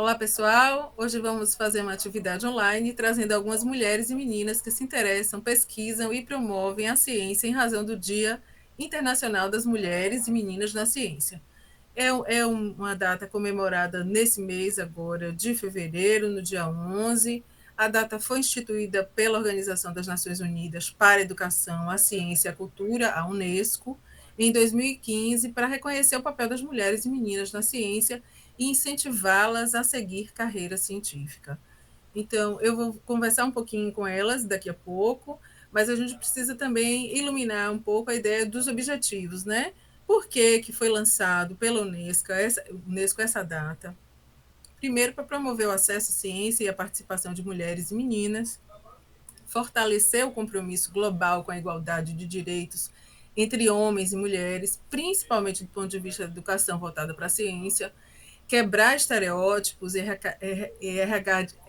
Olá, pessoal! Hoje vamos fazer uma atividade online trazendo algumas mulheres e meninas que se interessam, pesquisam e promovem a ciência em razão do Dia Internacional das Mulheres e Meninas na Ciência. Uma data comemorada nesse mês agora de fevereiro, no dia 11. A data foi instituída pela Organização das Nações Unidas para a Educação, a Ciência e a Cultura, a Unesco, em 2015, para reconhecer o papel das mulheres e meninas na ciência e incentivá-las a seguir carreira científica. Então, eu vou conversar um pouquinho com elas daqui a pouco, mas a gente precisa também iluminar um pouco a ideia dos objetivos, né? Por que foi lançado pela Unesco essa data? Primeiro, para promover o acesso à ciência e a participação de mulheres e meninas, fortalecer o compromisso global com a igualdade de direitos entre homens e mulheres, principalmente do ponto de vista da educação voltada para a ciência, quebrar estereótipos e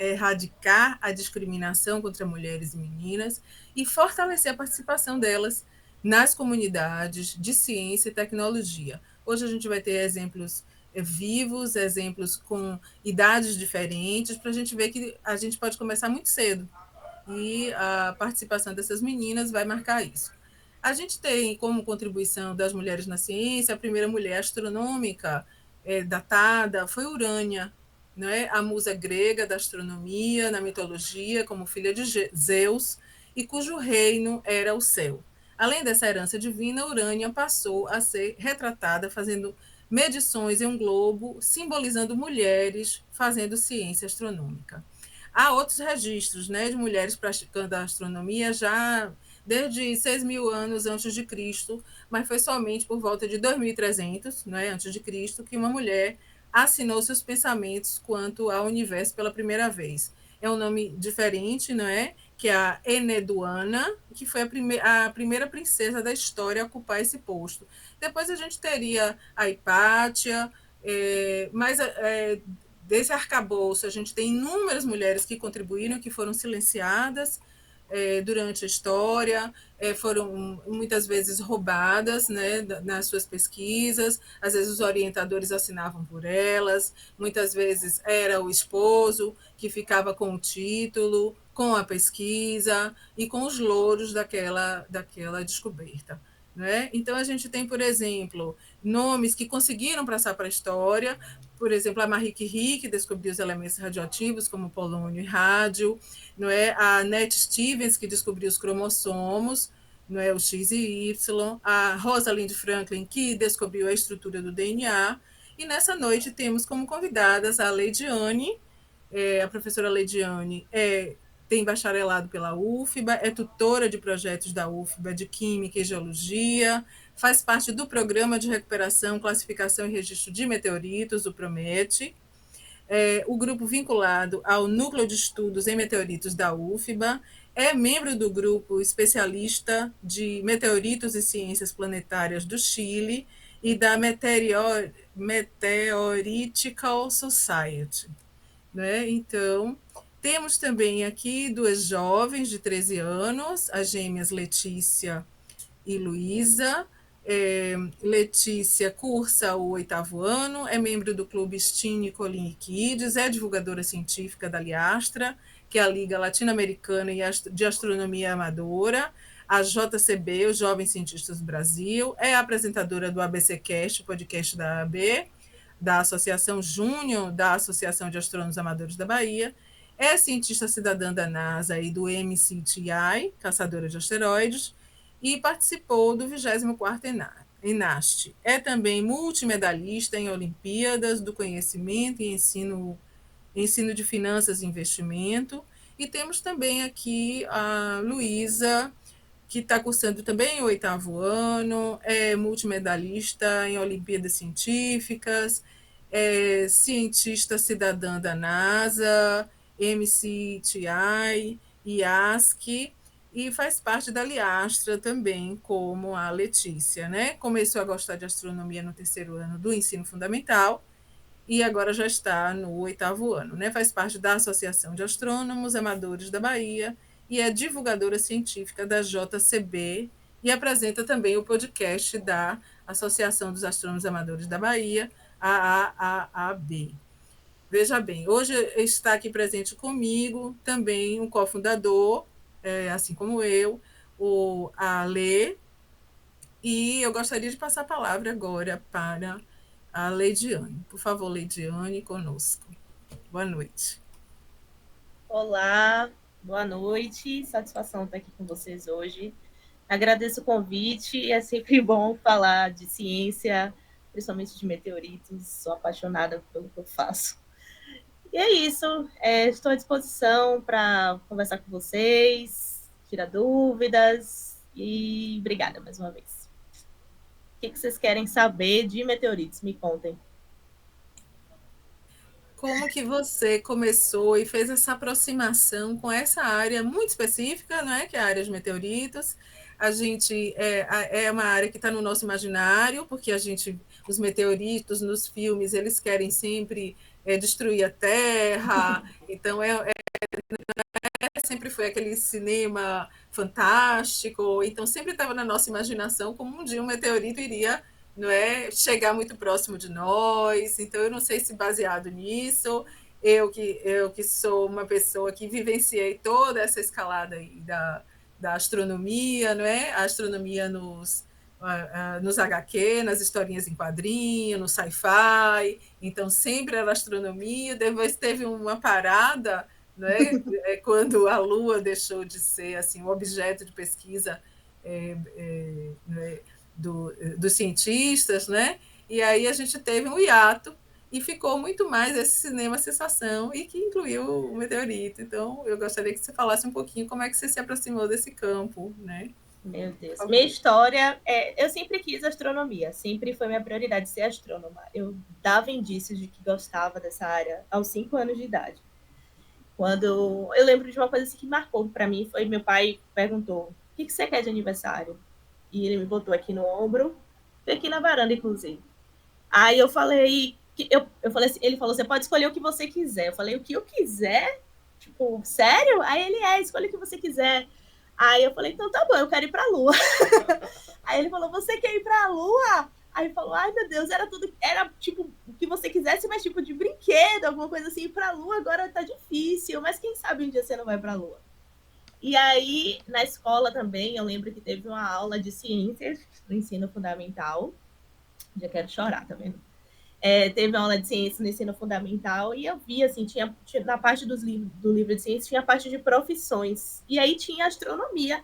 erradicar a discriminação contra mulheres e meninas e fortalecer a participação delas nas comunidades de ciência e tecnologia. Hoje a gente vai ter exemplos vivos, exemplos com idades diferentes, para a gente ver que a gente pode começar muito cedo e a participação dessas meninas vai marcar isso. A gente tem como contribuição das mulheres na ciência, a primeira mulher astronômica datada foi Urânia, né? A musa grega da astronomia, na mitologia, como filha de Zeus, e cujo reino era o céu. Além dessa herança divina, Urânia passou a ser retratada fazendo medições em um globo, simbolizando mulheres fazendo ciência astronômica. Há outros registros, né, de mulheres praticando a astronomia já desde 6.000 anos antes de Cristo, mas foi somente por volta de 2300, né, antes de Cristo, que uma mulher assinou seus pensamentos quanto ao universo pela primeira vez. É um nome diferente, não é? Que é a Eneduana, que foi a primeira princesa da história a ocupar esse posto. Depois a gente teria a Hipátia, mas desse arcabouço, a gente tem inúmeras mulheres que contribuíram, que foram silenciadas durante a história, foram muitas vezes roubadas, né, nas suas pesquisas, às vezes os orientadores assinavam por elas, muitas vezes era o esposo que ficava com o título, com a pesquisa e com os louros daquela descoberta. Né? Então, a gente tem, por exemplo, nomes que conseguiram passar para a história, por exemplo, a Marie Curie, que descobriu os elementos radioativos, como polônio e rádio, não é? A Net Stevens, que descobriu os cromossomos, não é? O X e Y, a Rosalind Franklin, que descobriu a estrutura do DNA, e nessa noite temos como convidadas a Leidiane, a professora Leidiane tem bacharelado pela UFBA, é tutora de projetos da UFBA de Química e Geologia, faz parte do Programa de Recuperação, Classificação e Registro de Meteoritos, o PROMET, o grupo vinculado ao Núcleo de Estudos em Meteoritos da UFBA, é membro do grupo especialista de meteoritos e ciências planetárias do Chile e da Meteoritical Society. Né? Então, temos também aqui duas jovens de 13 anos, as gêmeas Letícia e Luísa. Letícia cursa o 8º ano, é membro do Clube Steam Colin Kids, é divulgadora científica da Liastra, que é a Liga Latino-Americana de Astronomia Amadora, a JCB, os Jovens Cientistas do Brasil, é apresentadora do ABCcast, o podcast da AB, da Associação Júnior da Associação de Astrônomos Amadores da Bahia, é cientista cidadã da NASA e do MCTI, caçadora de asteroides, e participou do 24º ENAST. É também multimedalhista em Olimpíadas do Conhecimento e ensino de Finanças e Investimento. E temos também aqui a Luísa, que está cursando também o 8º ano, é multimedalista em Olimpíadas Científicas, é cientista cidadã da NASA, MCTI, IASC, e faz parte da Liastra também, como a Letícia. Né? Começou a gostar de astronomia no 3º ano do ensino fundamental, e agora já está no 8º ano. Né? Faz parte da Associação de Astrônomos Amadores da Bahia e é divulgadora científica da JCB e apresenta também o podcast da Associação dos Astrônomos Amadores da Bahia, a AAAB. Veja bem, hoje está aqui presente comigo também um cofundador, assim como eu, o Ale, e eu gostaria de passar a palavra agora para a Leidiane. Por favor, Leidiane, conosco. Boa noite. Olá, boa noite, satisfação estar aqui com vocês hoje. Agradeço o convite, é sempre bom falar de ciência, principalmente de meteoritos, sou apaixonada pelo que eu faço. E é isso, estou à disposição para conversar com vocês, tirar dúvidas e obrigada mais uma vez. O que vocês querem saber de meteoritos? Me contem. Como que você começou e fez essa aproximação com essa área muito específica, não é? Que é a área de meteoritos. A gente é uma área que está no nosso imaginário, porque os meteoritos nos filmes, eles querem sempre destruir a Terra. Então sempre foi aquele cinema fantástico. Então sempre estava na nossa imaginação como um dia um meteorito iria, não é, chegar muito próximo de nós. Então eu não sei se baseado nisso, eu que sou uma pessoa que vivenciei toda essa escalada aí da astronomia, não é? A astronomia nos HQ, nas historinhas em quadrinho, no sci-fi. Então sempre era astronomia. Depois teve uma parada, não é? Quando a Lua deixou de ser assim um objeto de pesquisa né, dos cientistas, né? E aí a gente teve um hiato e ficou muito mais esse cinema sensação e que incluiu o meteorito. Então, eu gostaria que você falasse um pouquinho como é que você se aproximou desse campo, né? Meu Por Deus. Minha favor. história eu sempre quis astronomia, sempre foi minha prioridade ser astrônoma. Eu dava indícios de que gostava dessa área aos 5 anos de idade. Quando eu lembro de uma coisa assim que marcou para mim, foi meu pai perguntou: "O que você quer de aniversário?" E ele me botou aqui no ombro, aqui na varanda inclusive. Aí eu falei eu falei assim, ele falou: "Você pode escolher o que você quiser." Eu falei: "O que eu quiser?" Tipo, sério? Aí ele escolhe o que você quiser. Aí eu falei: "Então tá bom, eu quero ir pra Lua." Aí ele falou: "Você quer ir pra Lua?" Aí falou: "Ai, meu Deus, era tudo, era tipo o que você quisesse, mas tipo de brinquedo, alguma coisa assim. Pra Lua agora tá difícil, mas quem sabe um dia você não vai pra Lua." E aí, na escola também, eu lembro que teve uma aula de ciências no ensino fundamental. Já quero chorar, tá vendo? Teve aula de ciências no ensino fundamental e eu vi, assim, tinha na parte do livro de ciências, tinha a parte de profissões. E aí tinha astronomia.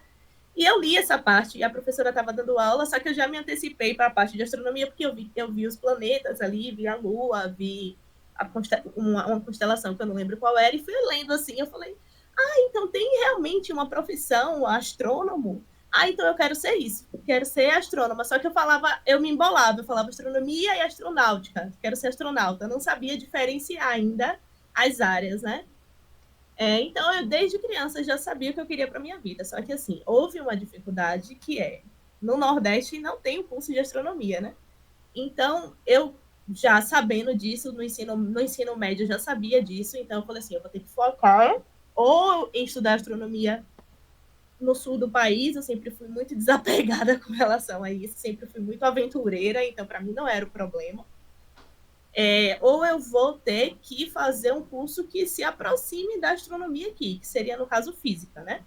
E eu li essa parte, e a professora estava dando aula, só que eu já me antecipei para a parte de astronomia, porque eu vi os planetas ali, vi a Lua, vi uma constelação que eu não lembro qual era, e fui lendo assim, eu falei, então tem realmente uma profissão, astrônomo? Então eu quero ser isso, quero ser astrônoma. Só que eu me embolava, eu falava astronomia e astronáutica, quero ser astronauta. Eu não sabia diferenciar ainda as áreas, né? Então, eu desde criança já sabia o que eu queria para minha vida. Só que, assim, houve uma dificuldade que no Nordeste não tem o curso de astronomia, né? Então, eu já sabendo disso, no ensino médio eu já sabia disso. Então, eu falei assim, eu vou ter que focar ou em estudar astronomia no sul do país. Eu sempre fui muito desapegada com relação a isso. Sempre fui muito aventureira, então para mim não era o problema. Ou eu vou ter que fazer um curso que se aproxime da astronomia aqui, que seria, no caso, física, né?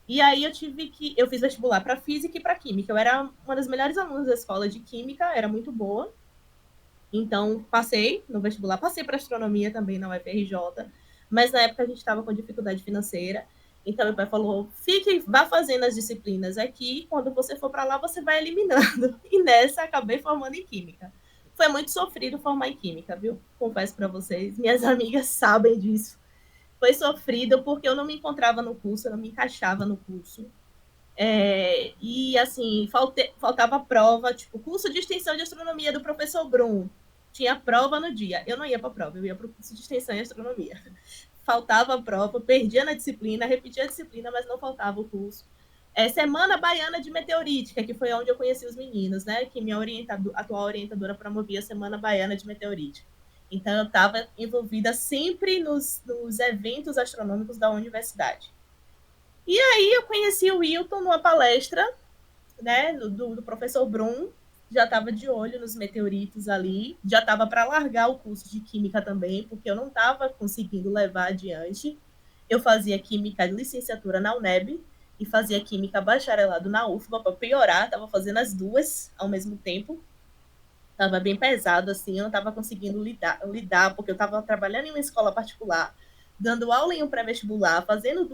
E aí eu fiz vestibular para física e para química. Eu era uma das melhores alunas da escola de química, era muito boa. Então, passei no vestibular, passei para astronomia também na UFRJ, mas na época a gente estava com dificuldade financeira. Então, meu pai falou: vá fazendo as disciplinas aqui, quando você for para lá, você vai eliminando. E nessa, acabei formando em química. Foi muito sofrido formar em química, viu? Confesso para vocês, minhas amigas sabem disso. Foi sofrido porque eu não me encontrava no curso, eu não me encaixava no curso. E assim, faltava prova, tipo, curso de extensão de astronomia do professor Brum. Tinha prova no dia. Eu não ia para a prova, eu ia para o curso de extensão em astronomia. Faltava a prova, perdia na disciplina, repetia a disciplina, mas não faltava o curso. Semana Baiana de Meteorítica, que foi onde eu conheci os meninos, né? Que minha atual orientadora promovia a Semana Baiana de Meteorítica. Então, eu estava envolvida sempre nos eventos astronômicos da universidade. E aí eu conheci o Wilton numa palestra, né, do professor Brum. já estava de olho nos meteoritos ali, já estava para largar o curso de química também, porque eu não estava conseguindo levar adiante. Eu fazia química de licenciatura na UNEB e fazia química bacharelado na UFBA para piorar, estava fazendo as duas ao mesmo tempo. Estava bem pesado, assim, eu não estava conseguindo lidar, porque eu estava trabalhando em uma escola particular, dando aula em um pré-vestibular, fazendo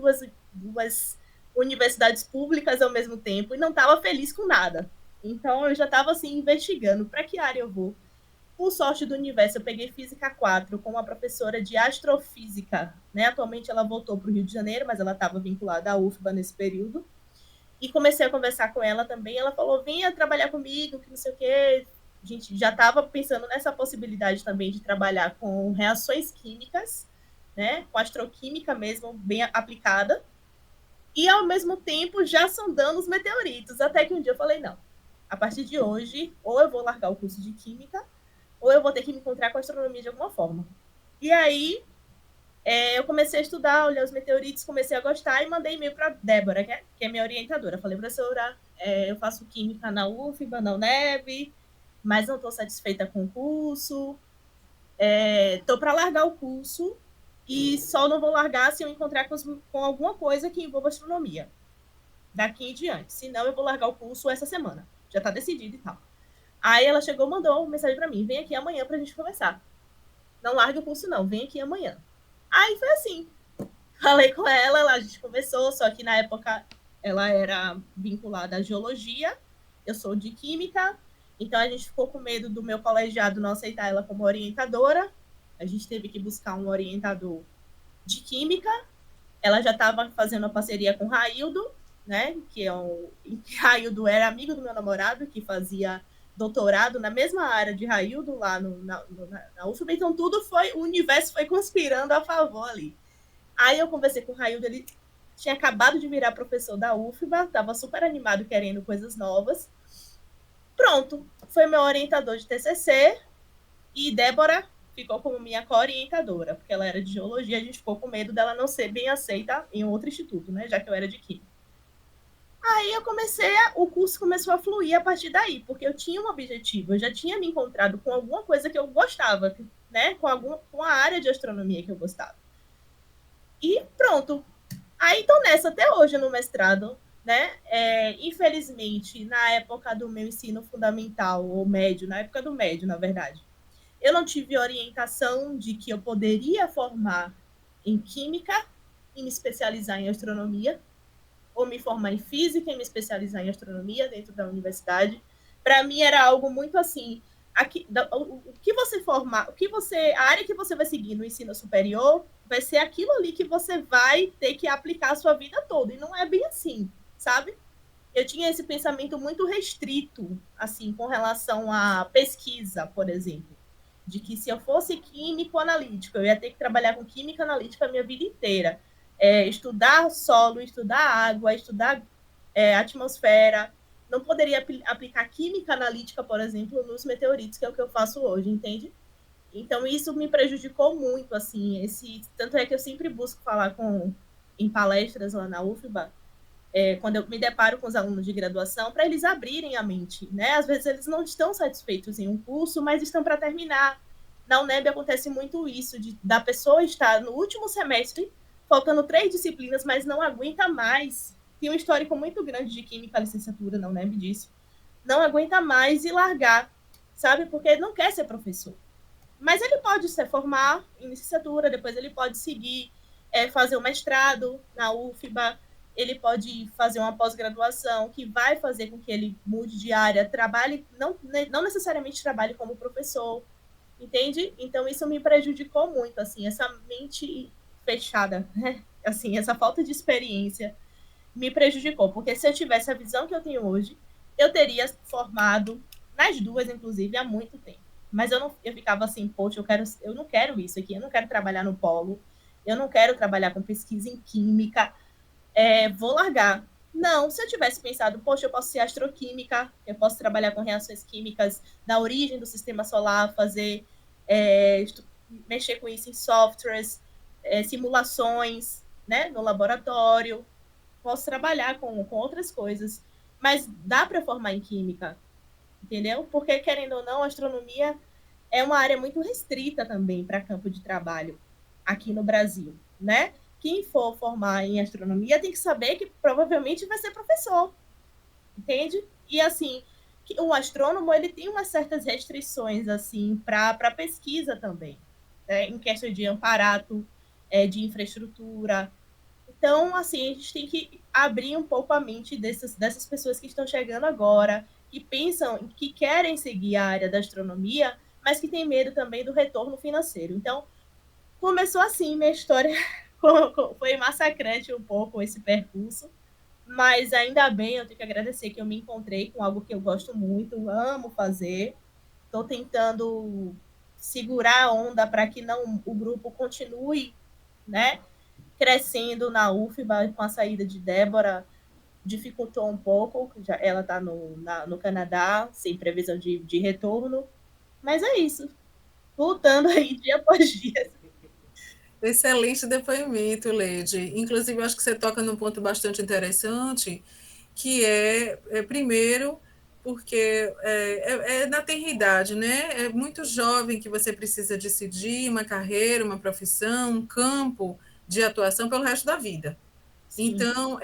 duas universidades públicas ao mesmo tempo, e não estava feliz com nada. Então, eu já estava, assim, investigando para que área eu vou. Por sorte do universo, eu peguei Física 4 com uma professora de astrofísica, né? Atualmente ela voltou para o Rio de Janeiro, mas ela estava vinculada à UFBA nesse período. E comecei a conversar com ela também. Ela falou: venha trabalhar comigo, que não sei o quê. A gente já estava pensando nessa possibilidade também de trabalhar com reações químicas, né? Com astroquímica mesmo, bem aplicada. E, ao mesmo tempo, já sondando os meteoritos. Até que um dia eu falei: não, a partir de hoje, ou eu vou largar o curso de química, ou eu vou ter que me encontrar com a astronomia de alguma forma. E aí, eu comecei a estudar, olhar os meteoritos, comecei a gostar e mandei e-mail para Débora, que é minha orientadora. Falei: professora, eu faço química na UFBA, na UNEB, mas não estou satisfeita com o curso. Estou para largar o curso e só não vou largar se eu encontrar com alguma coisa que envolva astronomia daqui em diante. Senão, eu vou largar o curso essa semana. Já está decidido e tal. Aí ela chegou, mandou uma mensagem para mim: vem aqui amanhã para a gente conversar. Não largue o curso, não, vem aqui amanhã. Aí foi assim. Falei com ela, a gente conversou, só que na época ela era vinculada à geologia, eu sou de química, então a gente ficou com medo do meu colegiado não aceitar ela como orientadora. A gente teve que buscar um orientador de química. Ela já estava fazendo uma parceria com o Raildo, né? Que é Raildo era amigo do meu namorado, que fazia doutorado na mesma área de Raildo lá na UFBA. Então tudo foi, o universo foi conspirando a favor ali. Aí eu conversei com o Raildo, ele tinha acabado de virar professor da UFBA, estava super animado, querendo coisas novas. Pronto, foi meu orientador de TCC e Débora ficou como minha co-orientadora, porque ela era de geologia, a gente ficou com medo dela não ser bem aceita em outro instituto, né, já que eu era de química. Aí o curso começou a fluir a partir daí, porque eu tinha um objetivo, eu já tinha me encontrado com alguma coisa que eu gostava, né, com a área de astronomia que eu gostava. E pronto. Aí estou nessa até hoje no mestrado, né? Infelizmente, na época do meu ensino fundamental ou médio, na época do médio, na verdade, eu não tive orientação de que eu poderia formar em química e me especializar em astronomia, ou me formar em física e me especializar em astronomia dentro da universidade. Para mim era algo muito assim, o que você formar, a área que você vai seguir no ensino superior vai ser aquilo ali que você vai ter que aplicar a sua vida toda, e não é bem assim, sabe? Eu tinha esse pensamento muito restrito, assim, com relação à pesquisa, por exemplo, de que se eu fosse químico analítico, eu ia ter que trabalhar com química analítica a minha vida inteira. Estudar solo, estudar água, estudar atmosfera. Não poderia aplicar química analítica, por exemplo, nos meteoritos, que é o que eu faço hoje, entende? Então, isso me prejudicou muito, assim, tanto é que eu sempre busco falar em palestras lá na UFBA, quando eu me deparo com os alunos de graduação, para eles abrirem a mente, né? Às vezes eles não estão satisfeitos em um curso, mas estão para terminar. Na UNEB acontece muito isso, da pessoa estar no último semestre, faltando 3 disciplinas, mas não aguenta mais. Tem um histórico muito grande de química, licenciatura na UNEB disso. Não aguenta mais e largar, sabe? Porque ele não quer ser professor. Mas ele pode se formar em licenciatura, depois ele pode seguir, fazer o mestrado na UFBA, ele pode fazer uma pós-graduação que vai fazer com que ele mude de área, trabalhe, não necessariamente trabalhe como professor, entende? Então isso me prejudicou muito, assim, essa mente fechada, né? Assim, essa falta de experiência me prejudicou, porque se eu tivesse a visão que eu tenho hoje, eu teria formado nas duas, inclusive, há muito tempo. Mas eu ficava assim, poxa, eu não quero isso aqui, eu não quero trabalhar no polo, eu não quero trabalhar com pesquisa em química, vou largar. Não, se eu tivesse pensado, poxa, eu posso ser astroquímica, eu posso trabalhar com reações químicas da origem do sistema solar, mexer com isso em softwares, simulações, né, no laboratório, posso trabalhar com outras coisas, mas dá para formar em química, entendeu? Porque, querendo ou não, a astronomia é uma área muito restrita também para campo de trabalho aqui no Brasil, né? Quem for formar em astronomia tem que saber que provavelmente vai ser professor, entende? E assim, o astrônomo ele tem umas certas restrições assim para pesquisa também, né? Em questão de amparato, de infraestrutura. Então, assim, a gente tem que abrir um pouco a mente dessas pessoas que estão chegando agora, que pensam, que querem seguir a área da astronomia, mas que têm medo também do retorno financeiro. Então, começou assim, minha história foi massacrante um pouco esse percurso, mas ainda bem, eu tenho que agradecer que eu me encontrei com algo que eu gosto muito, amo fazer. Estou tentando segurar a onda para que não o grupo continue, né, crescendo na UFBA com a saída de Débora. Dificultou um pouco, já ela está no Canadá, sem previsão de retorno. Mas é isso. Lutando aí dia após dia. Excelente depoimento, Leide. Inclusive, eu acho que você toca num ponto bastante interessante, que primeiro, porque é na tenridade, né? É muito jovem que você precisa decidir uma carreira, uma profissão, um campo de atuação pelo resto da vida. Sim, Então,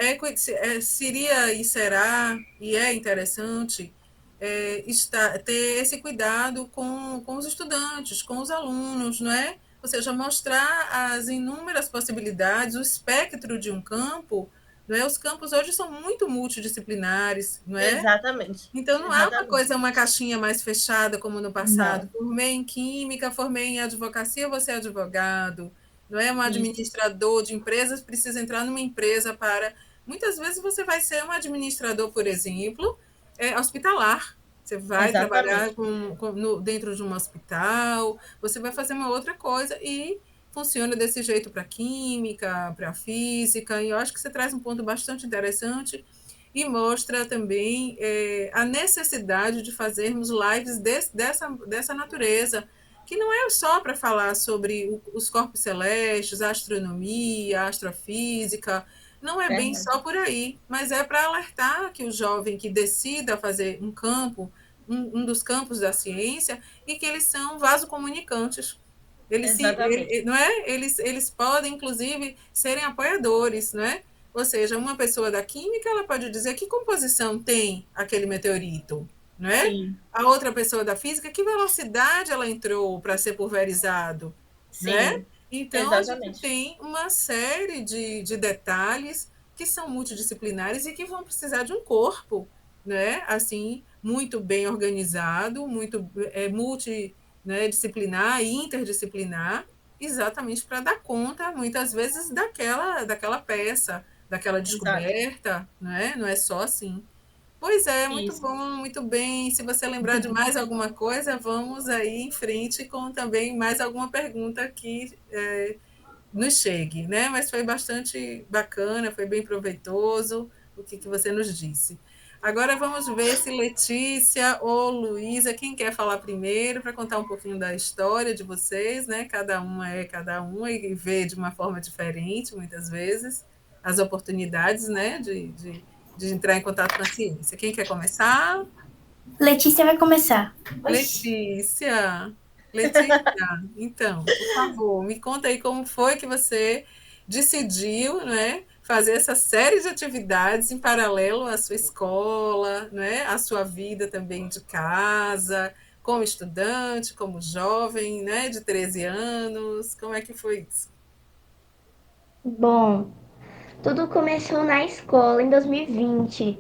seria e será, e é interessante ter esse cuidado com os estudantes, com os alunos, não é? Ou seja, mostrar as inúmeras possibilidades, o espectro de um campo, não é? Os campos hoje são muito multidisciplinares, não é? exatamente. Então, não é uma Exatamente. coisa, uma caixinha mais fechada como no passado. Não. Formei em química, formei em advocacia, você é advogado. Não é um Isso. administrador de empresas, precisa entrar numa empresa para. Muitas vezes você vai ser um administrador, por exemplo, hospitalar. Você vai trabalhar Exatamente. dentro de um hospital, você vai fazer uma outra coisa e funciona desse jeito para química, para física. E eu acho que você traz um ponto bastante interessante e mostra também a necessidade de fazermos lives dessa natureza, que não é só para falar sobre os corpos celestes, a astronomia, a astrofísica, não é bem Verdade. só por aí, mas é para alertar que o jovem que decida fazer um campo, um dos campos da ciência, e que eles são vasocomunicantes. Exatamente. Não é? Eles podem, inclusive, serem apoiadores, não é? Ou seja, uma pessoa da química ela pode dizer que composição tem aquele meteorito, não é? Sim. A outra pessoa da física, que velocidade ela entrou para ser pulverizado, não é? Sim. Então, a gente Exatamente. tem uma série de detalhes que são multidisciplinares e que vão precisar de um corpo, né? Assim, muito bem organizado, muito multi, né, disciplinar e interdisciplinar, exatamente para dar conta, muitas vezes, daquela peça, daquela Exato. descoberta, não é? Não é só assim. Pois é, muito Isso. bom, muito bem. Se você lembrar de mais alguma coisa, vamos aí em frente com também mais alguma pergunta que nos chegue, né? Mas foi bastante bacana, foi bem proveitoso o que você nos disse. Agora vamos ver se Letícia ou Luísa, quem quer falar primeiro, para contar um pouquinho da história de vocês, né? Cada uma é cada uma e vê de uma forma diferente, muitas vezes, as oportunidades, né? De entrar em contato com a ciência. Quem quer começar? Letícia vai começar. Oxi. Letícia. Letícia, então, por favor, me conta aí como foi que você decidiu, né, fazer essa série de atividades em paralelo à sua escola, né, à sua vida também de casa, como estudante, como jovem, né, de 13 anos. Como é que foi isso? Bom, tudo começou na escola em 2020,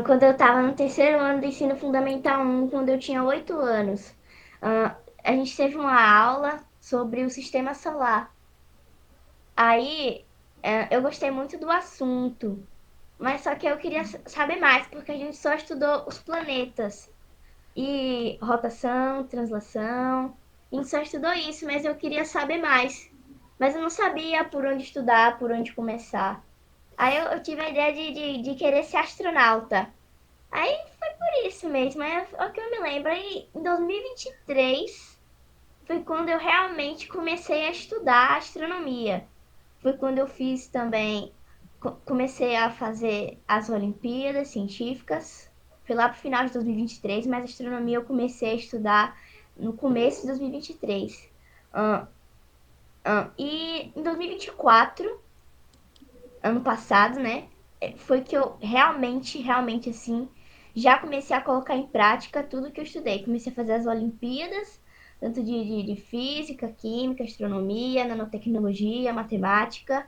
quando eu estava no terceiro ano do ensino fundamental 1, quando eu tinha 8 anos. A gente teve uma aula sobre o sistema solar. Aí eu gostei muito do assunto, mas só que eu queria saber mais, porque a gente só estudou os planetas e rotação, translação. A gente só estudou isso, mas eu queria saber mais. Mas eu não sabia por onde estudar, por onde começar. Aí eu tive a ideia de querer ser astronauta. Aí foi por isso mesmo, é o que eu me lembro. Aí em 2023 foi quando eu realmente comecei a estudar astronomia. Foi quando eu fiz também, comecei a fazer as Olimpíadas Científicas. foi lá pro final de 2023, mas astronomia eu comecei a estudar no começo de 2023. E em 2024, ano passado, né, foi que eu realmente, assim, já comecei a colocar em prática tudo que eu estudei. Comecei a fazer as Olimpíadas, tanto de física, química, astronomia, nanotecnologia, matemática.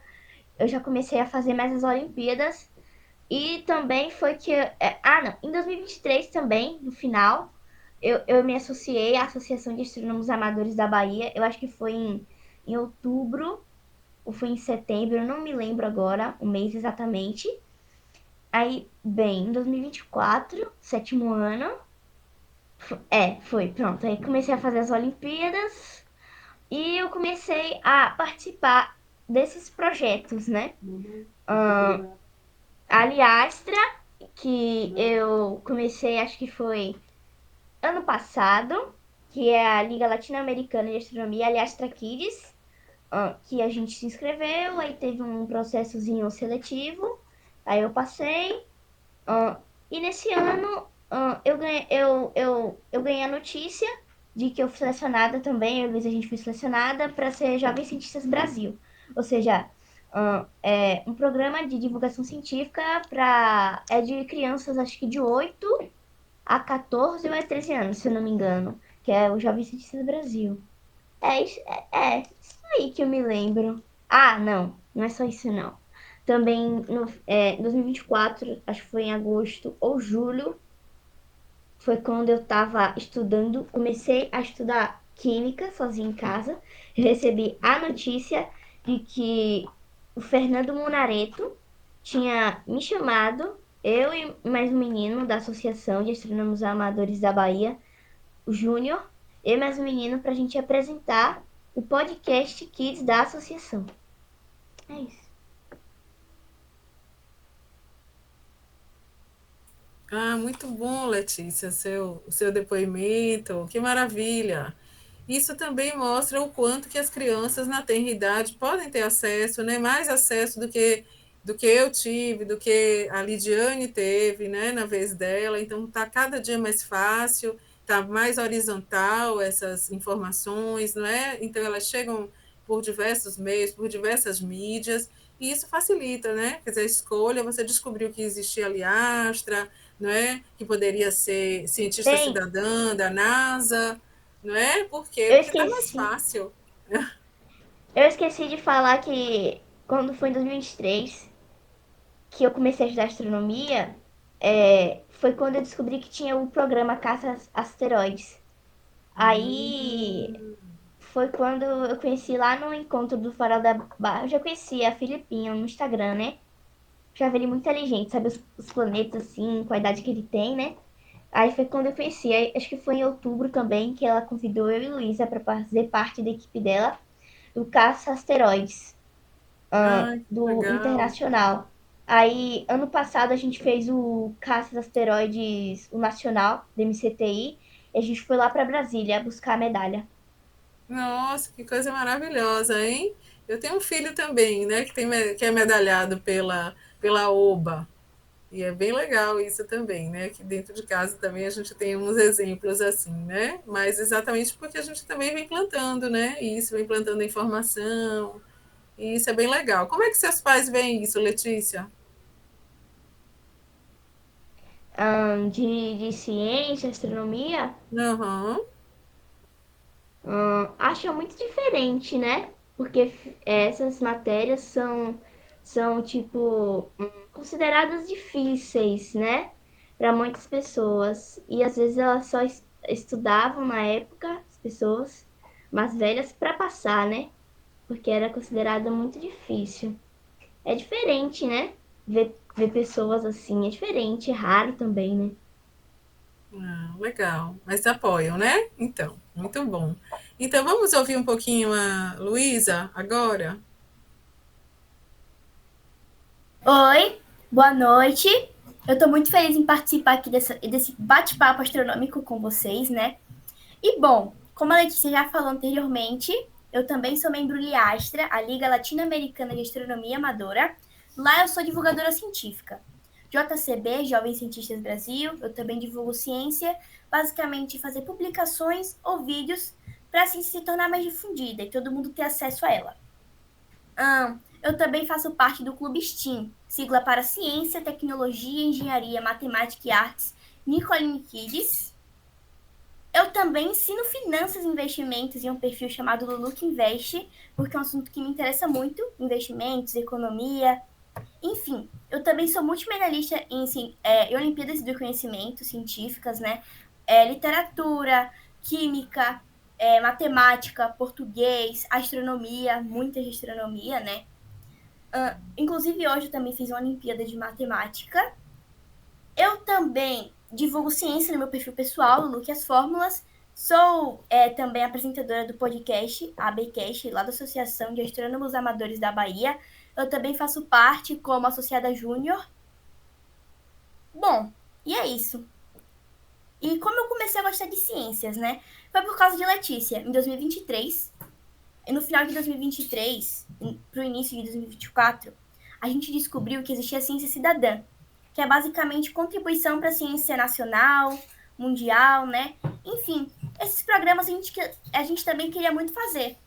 Eu já comecei a fazer mais as Olimpíadas. E também foi que. Não, em 2023 também, no final, eu me associei à Associação de Astrônomos Amadores da Bahia. Eu acho que foi em outubro ou foi em setembro, eu não me lembro agora o mês exatamente. Aí, bem, em 2024, sétimo ano. Foi, pronto. Aí comecei a fazer as Olimpíadas e eu comecei a participar desses projetos, né? A Liastra, que eu comecei, acho que foi ano passado, que é a Liga Latino-Americana de Astronomia, a Liastra Kids, que a gente se inscreveu, aí teve um processozinho seletivo, aí eu passei, e nesse ano eu ganhei a notícia de que eu fui selecionada também, eu e Luiz, a gente foi selecionada para ser Jovens Cientistas Brasil. Ou seja, é um programa de divulgação científica é de crianças, acho que de 8 a 14 ou a 13 anos, se eu não me engano, que é o Jovens Cientistas Brasil. Isso aí que eu me lembro. Não é só isso não. Também em 2024, acho que foi em agosto ou julho, foi quando eu estava estudando, comecei a estudar química sozinha em casa. Eu recebi a notícia de que o Fernando Munareto tinha me chamado, eu e mais um menino da Associação de Astrônomos Amadores da Bahia, o Júnior, eu e mais um menino, para a gente apresentar o podcast Kids da associação. É isso. Ah, muito bom, Letícia, o seu depoimento, que maravilha. Isso também mostra o quanto que as crianças na tenra idade podem ter acesso, né? Mais acesso do que eu tive, do que a Lidiane teve, né, na vez dela. Então, está cada dia mais fácil, está mais horizontal essas informações, não é? Então, elas chegam por diversos meios, por diversas mídias, e isso facilita, né? Quer dizer, a escolha, você descobriu que existia a Liastra, não é? Que poderia ser cientista Bem, cidadã da NASA, não é? Por quê? eu Porque está mais esqueci. fácil. Eu esqueci de falar que quando foi em 2023 que eu comecei a estudar astronomia, foi quando eu descobri que tinha o programa Caça Asteroides. Aí Hum, foi quando eu conheci lá no encontro do Farol da Barra. Eu já conhecia a Filipinha no Instagram, né? Já vi ele muito inteligente, sabe os planetas assim, com a idade que ele tem, né? Aí foi quando eu conheci. Aí, acho que foi em outubro também que ela convidou eu e Luísa para fazer parte da equipe dela do Caça Asteroides, ai, que do legal. Internacional. Aí, ano passado, a gente fez o Caça Asteroides, o Nacional, do MCTI, e a gente foi lá para Brasília buscar a medalha. Nossa, que coisa maravilhosa, hein? Eu tenho um filho também, né, que é medalhado pela OBA. E é bem legal isso também, né? Que dentro de casa também a gente tem uns exemplos assim, né? Mas exatamente porque a gente também vem plantando, né? Isso, vem plantando informação. E isso é bem legal. Como é que seus pais veem isso, Letícia? De ciência, astronomia, Aham. acho muito diferente, né? Porque essas matérias são tipo, consideradas difíceis, né? Para muitas pessoas. E às vezes elas só estudavam na época, as pessoas mais velhas, para passar, né? Porque era considerada muito difícil. É diferente, né? Ver pessoas assim, é diferente, é raro também, né? Ah, legal. Mas apoiam, né? Então, muito bom. Então, vamos ouvir um pouquinho a Luísa agora? Oi, boa noite. Eu estou muito feliz em participar aqui desse bate-papo astronômico com vocês, né? E bom, como a Letícia já falou anteriormente, eu também sou membro Liastra, a Liga Latino-Americana de Astronomia Amadora. Lá eu sou divulgadora científica. JCB, Jovens Cientistas Brasil. Eu também divulgo ciência, basicamente fazer publicações ou vídeos para a ciência se tornar mais difundida e todo mundo ter acesso a ela. Eu também faço parte do Clube STEAM, sigla para Ciência, Tecnologia, Engenharia, Matemática e Artes, Nicoline Kids. Eu também ensino finanças e investimentos em um perfil chamado Lulu que Investe, porque é um assunto que me interessa muito, investimentos, economia, enfim. Eu também sou multimedalista em Olimpíadas do Conhecimento, científicas, né? Literatura, química, matemática, português, astronomia, muita de astronomia, né? Inclusive, hoje eu também fiz uma Olimpíada de Matemática. Eu também divulgo ciência no meu perfil pessoal, Lulu que as Fórmulas. Sou também apresentadora do podcast ABcast, lá da Associação de Astrônomos Amadores da Bahia. Eu também faço parte como associada júnior. Bom, e é isso. E como eu comecei a gostar de ciências, né? Foi por causa de Letícia, em 2023. E no final de 2023, para o início de 2024, a gente descobriu que existia a ciência cidadã, que é basicamente contribuição para a ciência nacional, mundial, né? Enfim, esses programas a gente também queria muito fazer,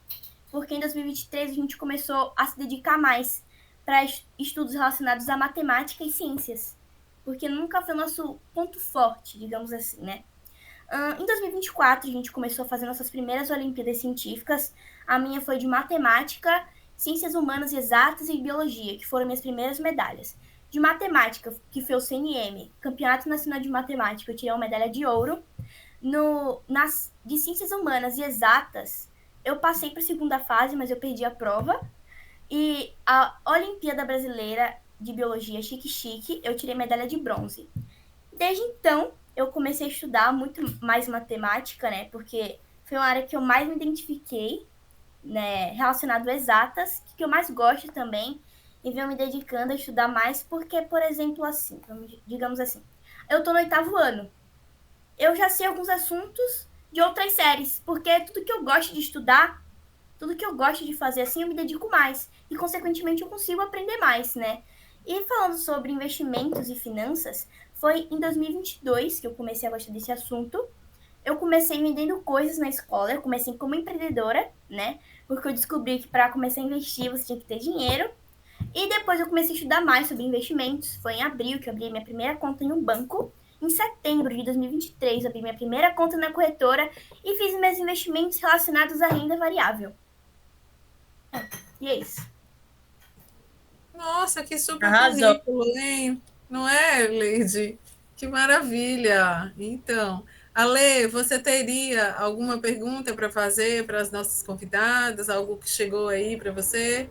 porque em 2023 a gente começou a se dedicar mais para estudos relacionados à matemática e ciências, porque nunca foi o nosso ponto forte, digamos assim, né? Em 2024, a gente começou a fazer nossas primeiras Olimpíadas Científicas. A minha foi de Matemática, Ciências Humanas e Exatas e Biologia, que foram minhas primeiras medalhas. De Matemática, que foi o CNM, Campeonato Nacional de Matemática, eu tirei uma medalha de ouro. De Ciências Humanas e Exatas, eu passei para a segunda fase, mas eu perdi a prova. E a Olimpíada Brasileira de Biologia Chique-Chique, eu tirei medalha de bronze. Desde então, eu comecei a estudar muito mais matemática, né? Porque foi uma área que eu mais me identifiquei, né? Relacionado a exatas, que eu mais gosto também. E venho me dedicando a estudar mais porque, por exemplo, assim, digamos assim, eu tô no 8º ano. Eu já sei alguns assuntos de outras séries, porque tudo que eu gosto de estudar, tudo que eu gosto de fazer assim, eu me dedico mais. E, consequentemente, eu consigo aprender mais, né? E falando sobre investimentos e finanças, foi em 2022 que eu comecei a gostar desse assunto. Eu comecei vendendo coisas na escola, eu comecei como empreendedora, né? Porque eu descobri que para começar a investir você tinha que ter dinheiro. E depois eu comecei a estudar mais sobre investimentos. Foi em abril que eu abri minha primeira conta em um banco. Em setembro de 2023, eu abri minha primeira conta na corretora e fiz meus investimentos relacionados à renda variável. E é isso. Nossa, que super Arrasou. currículo, hein? Não é, Leide? Que maravilha! Então, Ale, você teria alguma pergunta para fazer para as nossas convidadas? Algo que chegou aí para você?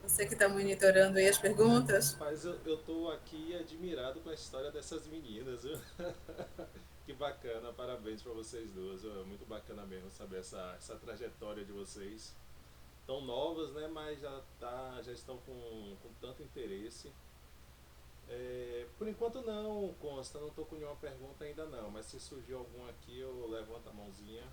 Você que está monitorando aí as perguntas? Rapaz, eu tô aqui admirado com a história dessas meninas, viu? Que bacana, parabéns para vocês duas. É muito bacana mesmo saber essa trajetória de vocês. Tão novas, né? Mas já estão com tanto interesse. Por enquanto não, Consta, não estou com nenhuma pergunta ainda não, mas se surgir alguma aqui eu levanto a mãozinha.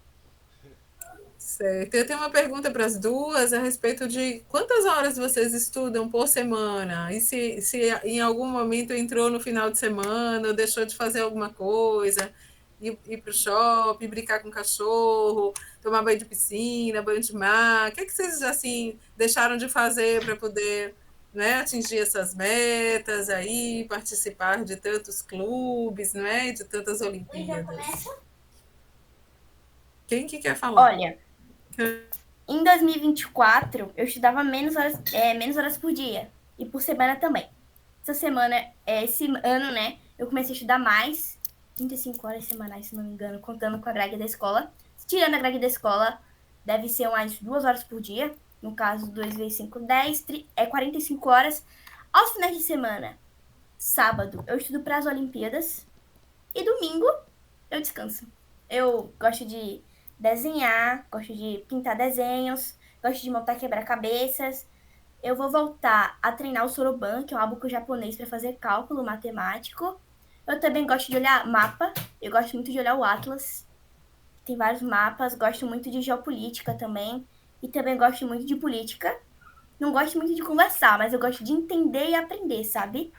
Certo. Eu tenho uma pergunta para as duas a respeito de quantas horas vocês estudam por semana? E se em algum momento entrou no final de semana, ou deixou de fazer alguma coisa, ir para o shopping, brincar com o cachorro, tomar banho de piscina, banho de mar. O que é que vocês assim deixaram de fazer para poder, né, atingir essas metas aí, participar de tantos clubes, né, de tantas Olimpíadas? Quem que quer falar? Olha, em 2024, eu estudava menos horas por dia. E por semana também. Esse ano, né, eu comecei a estudar mais. 35 horas semanais, se não me engano, contando com a grade da escola. Tirando a grade da escola, deve ser umas 2 horas por dia. No caso, 2 vezes 5, 10, 45 horas. Aos finais de semana, sábado, eu estudo para as Olimpíadas. E domingo, eu descanso. Eu gosto de desenhar, gosto de pintar desenhos, gosto de montar quebra-cabeças. Eu vou voltar a treinar o Soroban, que é um ábaco japonês para fazer cálculo matemático. Eu também gosto de olhar mapa, eu gosto muito de olhar o Atlas. Tem vários mapas, gosto muito de geopolítica também. E também gosto muito de política. Não gosto muito de conversar, mas eu gosto de entender e aprender, sabe?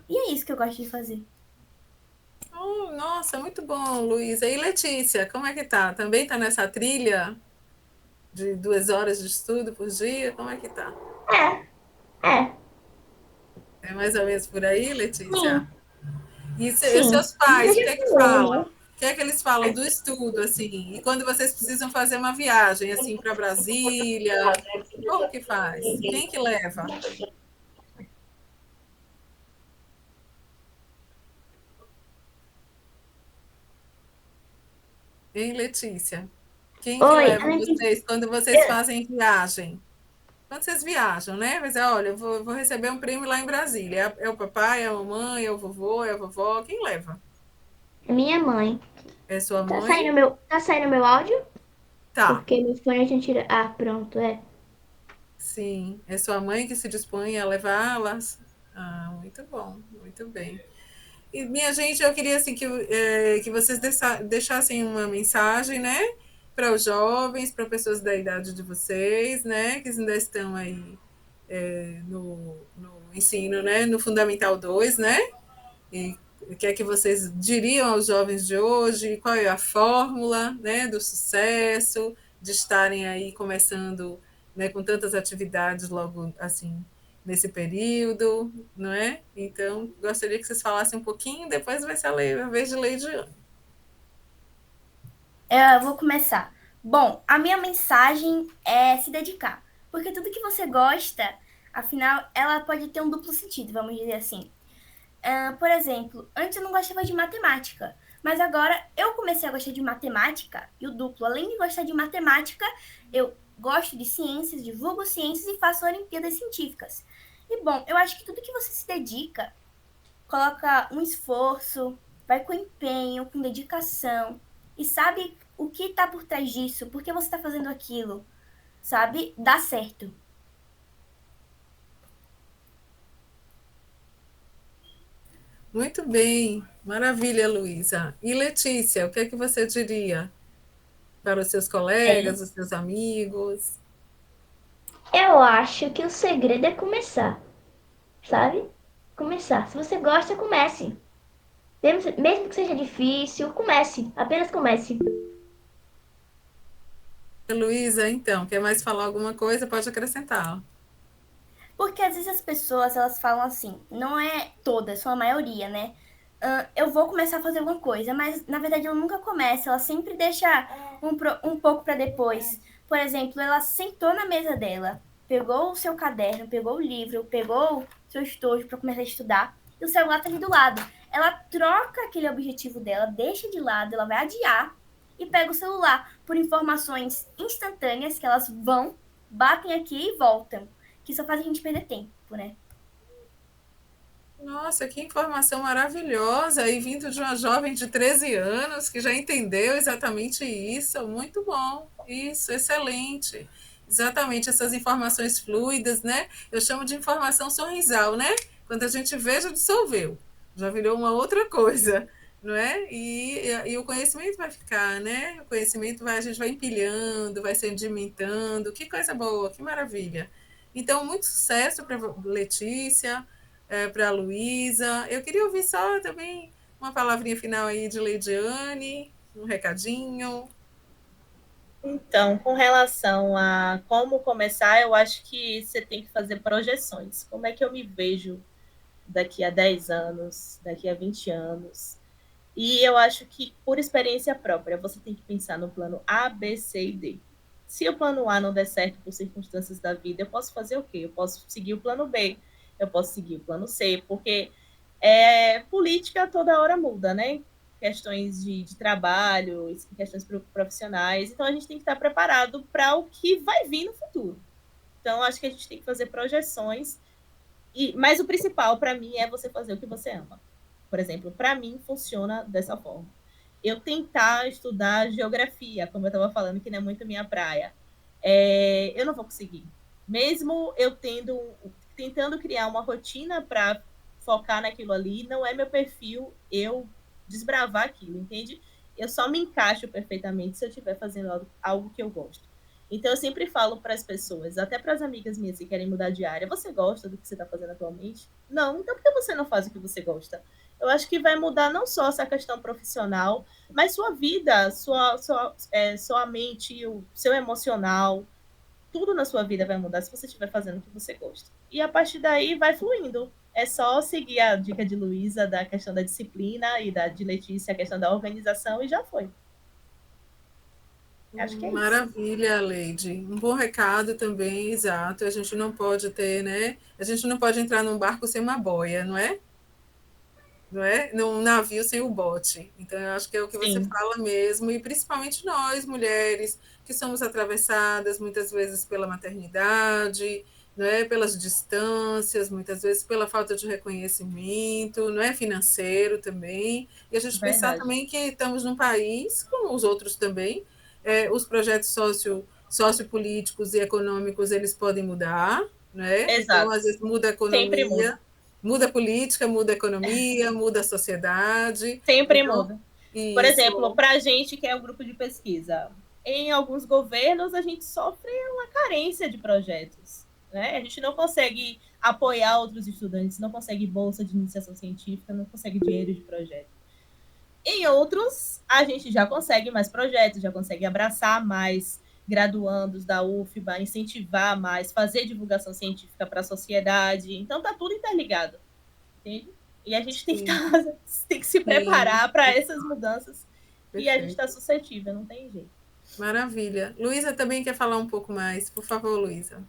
E é isso que eu gosto de fazer. Oh, nossa, muito bom, Luísa. E Letícia, como é que tá? Também tá nessa trilha de 2 horas de estudo por dia? Como é que tá? É, É mais ou menos por aí, Letícia? sim, E sim. seus pais, o Você que já é que falou, falam? né? O que é que eles falam do estudo, assim? E quando vocês precisam fazer uma viagem, assim, para Brasília, como que faz? Quem que leva? Hein, Letícia? Quem que Oi, leva vocês quando vocês fazem viagem? Quando vocês viajam, né? Mas olha, eu vou receber um prêmio lá em Brasília. É o papai, é a mamãe, é o vovô, é a vovó? Quem leva? minha mãe. É sua Tá mãe? saindo meu áudio? Tá. Porque meu fone a gente tira. Ah, pronto, é. Sim, é sua mãe que se dispõe a levá-las? Ah, muito bom, muito bem. E, minha gente, eu queria assim, que vocês deixassem uma mensagem, né, para os jovens, para pessoas da idade de vocês, né, que ainda estão aí no ensino, né, no Fundamental 2, né, e o que é que vocês diriam aos jovens de hoje? Qual é a fórmula, né, do sucesso, de estarem aí começando, né, com tantas atividades logo assim nesse período, não é? Então, gostaria que vocês falassem um pouquinho, depois vai ser a vez de Leidiane. Eu vou começar. Bom, a minha mensagem é se dedicar. Porque tudo que você gosta, afinal, ela pode ter um duplo sentido, vamos dizer assim. Por exemplo, antes eu não gostava de matemática, mas agora eu comecei a gostar de matemática e o duplo, além de gostar de matemática, eu gosto de ciências, divulgo ciências e faço Olimpíadas científicas. E bom, eu acho que tudo que você se dedica, coloca um esforço, vai com empenho, com dedicação e sabe o que está por trás disso, por que você está fazendo aquilo, sabe? Dá certo. Muito bem, maravilha, Luísa. E Letícia, o que é que você diria para os seus É. colegas, os seus amigos? Eu acho que o segredo é começar, sabe? Começar. Se você gosta, comece. Mesmo que seja difícil, comece. Apenas comece. Luísa, então, quer mais falar alguma coisa? Pode acrescentar. Porque às vezes as pessoas, elas falam assim, não é todas, são a maioria, né? Eu vou começar a fazer alguma coisa, mas na verdade ela nunca começa, ela sempre deixa um pouco para depois. Por exemplo, ela sentou na mesa dela, pegou o seu caderno, pegou o livro, pegou o seu estojo para começar a estudar, e o celular tá ali do lado. Ela troca aquele objetivo dela, deixa de lado, ela vai adiar e pega o celular por informações instantâneas que elas vão, batem aqui e voltam, que só faz a gente perder tempo, né? Nossa, que informação maravilhosa! E vindo de uma jovem de 13 anos que já entendeu exatamente isso. Muito bom. Isso, excelente. Exatamente, essas informações fluidas, né? Eu chamo de informação sorrisal, né? Quando a gente vê, já dissolveu. Já virou uma outra coisa, não é? E o conhecimento vai ficar, né? O conhecimento vai, a gente vai empilhando, vai sedimentando. Que coisa boa, que maravilha. Então, muito sucesso para Letícia, para a Luísa. Eu queria ouvir só também uma palavrinha final aí de Leidiane, um recadinho. Então, com relação a como começar, eu acho que você tem que fazer projeções. Como é que eu me vejo daqui a 10 anos, daqui a 20 anos? E eu acho que, por experiência própria, você tem que pensar no plano A, B, C e D. Se o plano A não der certo por circunstâncias da vida, eu posso fazer o quê? Eu posso seguir o plano B, eu posso seguir o plano C, porque política toda hora muda, né? Questões de trabalho, questões profissionais. Então, a gente tem que estar preparado para o que vai vir no futuro. Então, acho que a gente tem que fazer projeções. Mas o principal, para mim, é você fazer o que você ama. Por exemplo, para mim, funciona dessa forma. Eu tentar estudar geografia, como eu estava falando, que não é muito minha praia, eu não vou conseguir. Mesmo eu tentando criar uma rotina para focar naquilo ali, não é meu perfil eu desbravar aquilo, entende? Eu só me encaixo perfeitamente se eu estiver fazendo algo que eu gosto. Então, eu sempre falo para as pessoas, até para as amigas minhas que querem mudar de área, você gosta do que você está fazendo atualmente? Não, então por que você não faz o que você gosta? Eu acho que vai mudar não só essa questão profissional, mas sua vida, sua mente, o seu emocional, tudo na sua vida vai mudar se você estiver fazendo o que você gosta. E a partir daí vai fluindo. É só seguir a dica de Luísa da questão da disciplina e de Letícia a questão da organização e já foi. Acho que é isso. Maravilha, Leide. Um bom recado também, exato. A gente não pode ter, né? A gente não pode entrar num barco sem uma boia, não é? Não é? Num navio sem o bote. Então, eu acho que é o que você Sim. fala mesmo, e principalmente nós, mulheres, que somos atravessadas muitas vezes pela maternidade, não é? Pelas distâncias, muitas vezes pela falta de reconhecimento, não é? Financeiro também. E a gente pensar Verdade. também que estamos num país, como os outros também, os projetos sociopolíticos e econômicos, eles podem mudar, né? Então, Exato. às vezes muda a Sempre muda. economia, muda a política, muda a economia, muda a sociedade. Sempre Então, muda. Por exemplo, isso, para a gente que é um grupo de pesquisa, em alguns governos a gente sofre uma carência de projetos. Né? A gente não consegue apoiar outros estudantes, não consegue bolsa de iniciação científica, não consegue dinheiro de projeto. Em outros, a gente já consegue mais projetos, já consegue abraçar mais graduandos da UFBA, incentivar mais, fazer divulgação científica para a sociedade. Então, tá tudo interligado, entende? E a gente tem que, sim, tem que se sim, preparar para essas mudanças e a gente está perfeito. suscetível, não tem jeito. Maravilha. Luísa também quer falar um pouco mais. Por favor, Luísa.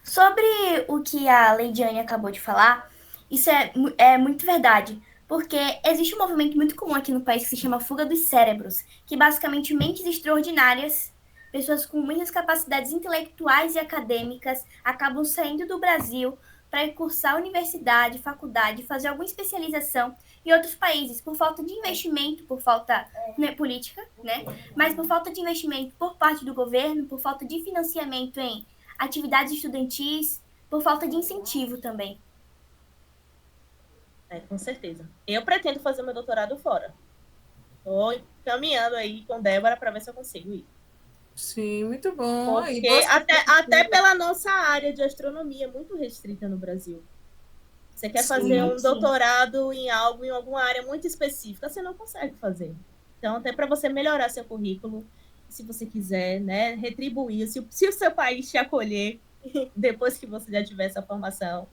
Sobre o que a Leidiane acabou de falar, isso é muito verdade. Porque existe um movimento muito comum aqui no país que se chama Fuga dos Cérebros, que basicamente mentes extraordinárias, pessoas com muitas capacidades intelectuais e acadêmicas, acabam saindo do Brasil para ir cursar universidade, faculdade, fazer alguma especialização em outros países, por falta de investimento, por falta política, né? Mas por falta de investimento por parte do governo, por falta de financiamento em atividades estudantis, por falta de incentivo também. Com certeza. Eu pretendo fazer meu doutorado fora. Estou caminhando aí com Débora para ver se eu consigo ir. Sim, muito bom. Aí, Porque até pela nossa área de astronomia é muito restrita no Brasil. Você quer fazer um doutorado em algo, em alguma área muito específica, você não consegue fazer. Então, até para você melhorar seu currículo, se você quiser, né, retribuir, se o seu país te acolher depois que você já tiver essa formação,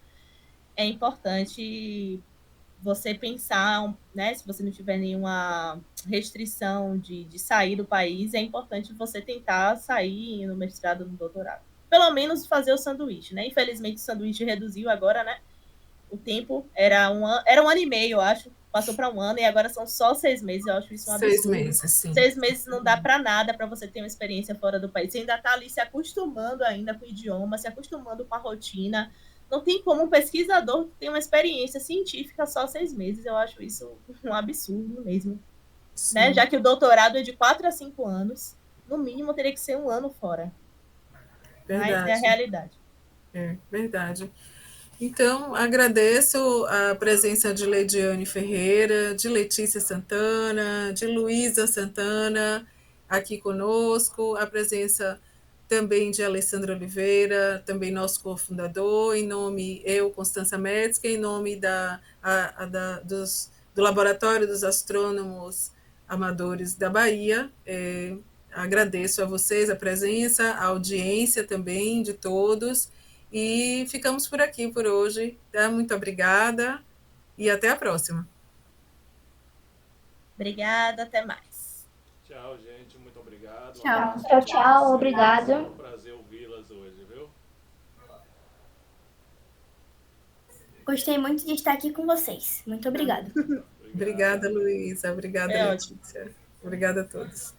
é importante você pensar, né, se você não tiver nenhuma restrição de sair do país, é importante você tentar sair no mestrado, no doutorado. Pelo menos fazer o sanduíche, né? Infelizmente o sanduíche reduziu agora, né? O tempo era um ano e meio, eu acho, passou para um ano e agora são só 6 meses. Eu acho isso um 6 absurdo. meses, sim. 6 meses não dá para nada para você ter uma experiência fora do país. Você ainda está ali se acostumando ainda com o idioma, se acostumando com a rotina. Não tem como um pesquisador ter uma experiência científica só 6 meses. Eu acho isso um absurdo mesmo. Né? Já que o doutorado é de 4 a 5 anos, no mínimo teria que ser um ano fora. Verdade. Mas é a realidade. É, verdade. Então, agradeço a presença de Leidiane Ferreira, de Letícia Santana, de Luísa Santana aqui conosco, a presença também de Alessandra Oliveira, também nosso cofundador, em nome, eu, Constança Metzger, em nome do Laboratório dos Astrônomos Amadores da Bahia. Agradeço a vocês a presença, a audiência também de todos, e ficamos por aqui por hoje. Tá? Muito obrigada e até a próxima. Obrigada, até mais. Tchau, gente. Muito obrigado. Tchau, tchau. Obrigado. Foi um prazer ouvi-las hoje, viu? Gostei muito de estar aqui com vocês. Muito obrigada. Obrigada, Luísa. Obrigada, Letícia. Obrigada a todos.